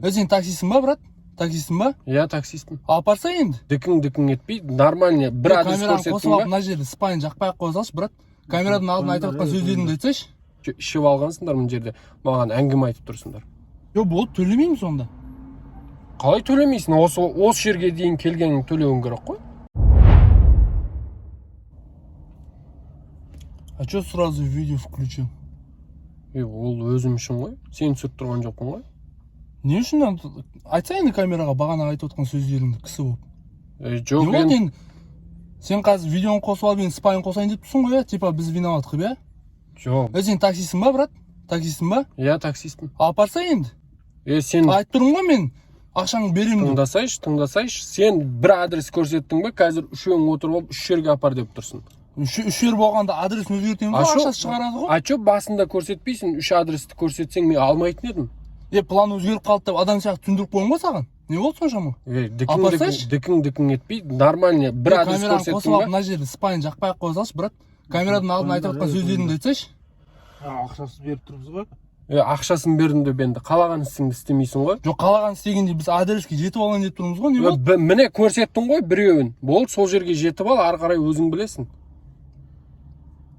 Сен таксистсің ба, брат? Таксистсің ба? Иә, таксистпін. Апарса енді. Дікің етпей, нормально бір адрес көрсеттің көрсеттің ба? Мына жерде спайын жақпай ақ қойсашы, брат. Камерадан алдын айтып отқан сөздеріңді айтсайшы. Ішіп алғансыңдар мына жерде. Маған әңгіме айтып тұрсыңдар. Болды, төлемеймін сонда. Қалай төлемейсің? Осы жерге дейін келгенің төлеуің керек қой. А чё сразу видео включил? Ол өзім үшін ғой. Сен түсіріп тұрған жоқпын ғой. Не үшін айтса енді камераға бағана айтып отқан сөздеріңді кісі болып? Жоқ, енді сен қазір видеоны қосып алып, спайын қосайын деп тұрсың ғой, типа біз виноват қып, Жоқ. Сен таксистсің ба, брат? Таксистсің ба? Иә, таксистпін. Апарса енді. Сен айтып тұрмын ғой мен, ақшаңды беремін деп. Тыңдасайшы. Сен бір адрес көрсеттің бе? Қазір үшеуің отырып алып үш жерге апар деп тұрсың. Үш жер болғанда адресын өзгертеміз ғой, ақшасы шығарады ғой. Чё басында көрсетпейсің? Үш адресті көрсетсең мен алмайтын едім. План өзгеріп қалды деп адам сияқты түсіндіріп қойын ғой саған. Не болды соншама? Дікің етпей, нормально бір адрес көрсеттің ба? Мына жерде спайын жақпай ақ қойсашы, брат. Камерадан алдын айтып отқан сөздеріңді айтсайшы. Ақшасын беріп тұрмыз ғой. Ақшасын бердім деп енді қалаған ісіңді істемейсің ғой. Жоқ, қалаған істегенде біз адреске жетіп алған деп тұрмыз ғой, не болды? Міне көрсеттің ғой біреуін. Болды, сол жерге жетіп ал, ары қарай өзің білесің.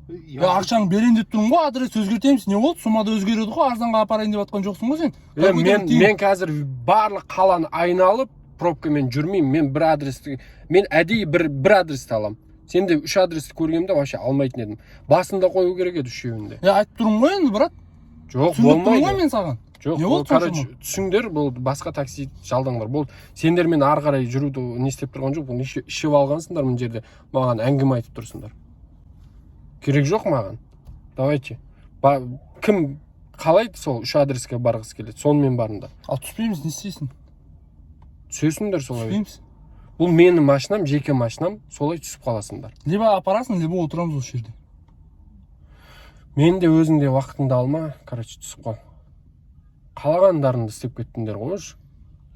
Ақшаңды берейін деп тұрмын ғой, адрес өзгертеміз. Не болды? Суммада өзгереді ғой, арзанға апарайын деп жатқан жоқсың ғой сен. Мен қазір барлық қаланы айналып, пробкамен жүрмеймін. Мен әдейі бір адресті алам. Сен де үш адресті көргенімде вообще алмайтын едім. Басында қою керек еді үшеуінде. Айтып тұрмын ғой енді, брат. Жоқ, болмайды. ғой мен саған. Жоқ, короче, түсіңдер, болды, басқа такси жалдаңдар. Болды, сендермен ары қарай жүруді не істеп тұрған жоқ, ішіп алғансыңдар мына жерде. Маған әңгіме айтып тұрсыңдар. Керек жоқ маған. Давайте. Кім қалайды сол үш адреске барғысы келеді? Сонымен барыңдар. Ал түспейміз, не істейсің? Түсесіңдер солай. Түспейміз. Бұл менің машинам, жеке машинам, солай түсіп қаласыңдар. Либо апарасың, либо отырамыз осы жерде. Мен де өзің де уақытыңды алма, короче, түсіп қал. Қалағандарыңды істеп кеттіңдер ғой.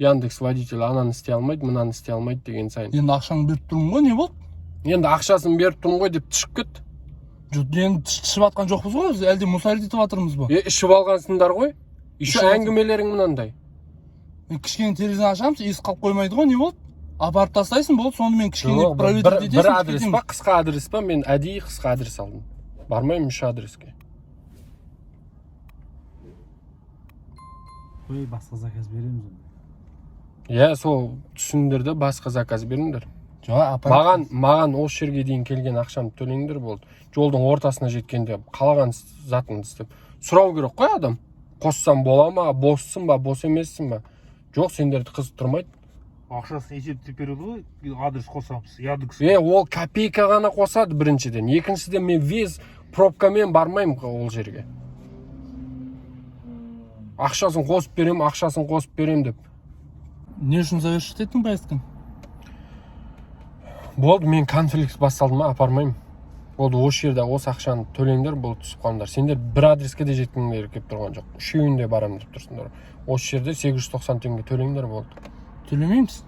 Яндекс водитель ананы істей алмайды, мынаны істей алмайды деген сайын. Енді ақшаңды беріп тұрмын ғой, не болды? Енді ақшасын беріп тұрмын ғой деп түсіп кет. Жоқ, енді ішіп атқан жоқпыз ғой, әлде мұсайрет етіп жатырмыз ба? Ішіп алғансыңдар ғой. Еще әңгімелерің мынандай. Кішкене терезені ашамыз, ес қалып қоймайды ғой, не болды? Апарып тастайсың, болды, сонда мен кішкене проверить етесің. Бір адрес па, қысқа адрес па? Мен әдейі қысқа адрес алдым. Бармаймын үш адреске. Басқа заказ береміз. Сол түсіндерді басқа заказ беріңдер. Маған осы жерге дейін келген ақшамды төлеңдер болды. Жолдың ортасына жеткенде қалаған затыңды істеп. Сұрау керек қой адам. Қоссам бола ма, боссың ба, бос емессің ба? Жоқ, сендерді қызықтырмайды. Ақшасын есептеп береді ғой, адрес қосамыз. Ол копейка ғана қосады біріншіден. Екіншіден мен вез пробкамен бармаймын ол жерге. Ақшасын қосып берем деп. Не үшін завершить еттің поездканы? Болды, мен конфликт басталды ма, апармаймын. Болды, осы жерде осы ақшаны төлеңдер, болды, түсіп қалыңдар. Сендер бір адреске де жеткіңдер кеп тұрған жоқ. Үшеуінде барам деп тұрсыңдар. Осы жерде 890 теңге төлеңдер, болды. Төлемейміз.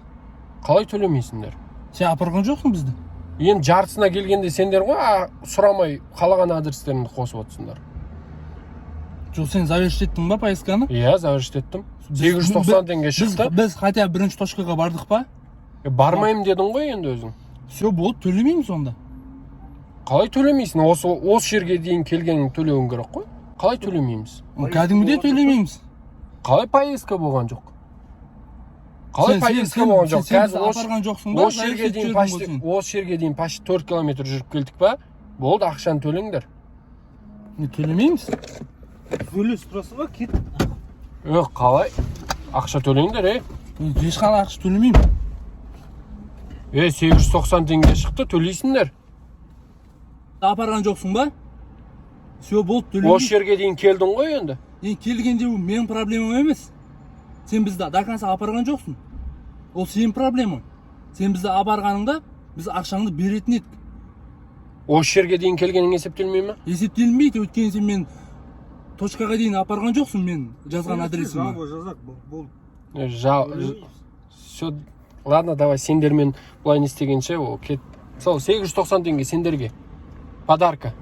Қалай төлемейсіңдер? Сен апарған жоқсың бізді. Енді жартысына келгенде сендер ғой, сұрамай қалаған адрестеріңді қосып отырсыңдар. Жоқ, сен завершить еттің ба поездканы? Иә, завершить еттім. 890 теңге шықты. Біз хотя бірінші точкаға бардық па? Бармаймын дедің ғой енді өзің. Все, болды, төлемейміз онда. Қалай төлемейсің? Осы жерге дейін келгенің төлеуің керек қой. Қалай төлемейміз? Кәдімгідей төлемейміз. Қалай поездка болған жоқ? Қалай поездка болған жоқ? Сен апарған жоқсың ба? Осы жерге дейін почти 4 километр жүріп келдік па? Болды, ақшаны төлеңдер. Төлемейміз. Төлесіп тұрасың ба, кет. Қалай? Ақша төлеңдер, Ешқандай ақша төлемеймін. 890 теңге шықты, төлейсіңдер. Апарған жоқсың ба? Все, болды, төлемеймін. Осы жерге дейін келдің ғой енді. Келгенде ол менің проблемам емес. Сен бізді до конца апарған жоқсың. Ол сенің проблемаң. Сен бізді апарғаныңда біз ақшаңды беретін едік. Осы жерге дейін келгенің есептелмей ме? Есептелмейді, өйткені сен мен точкаға дейін апарған жоқсың мен жазған адресіме. Жазақ, болды. Ладно, давай, сендермен бұлай не істегенше, кет. Сол 890 теңге сендерге. Подарка.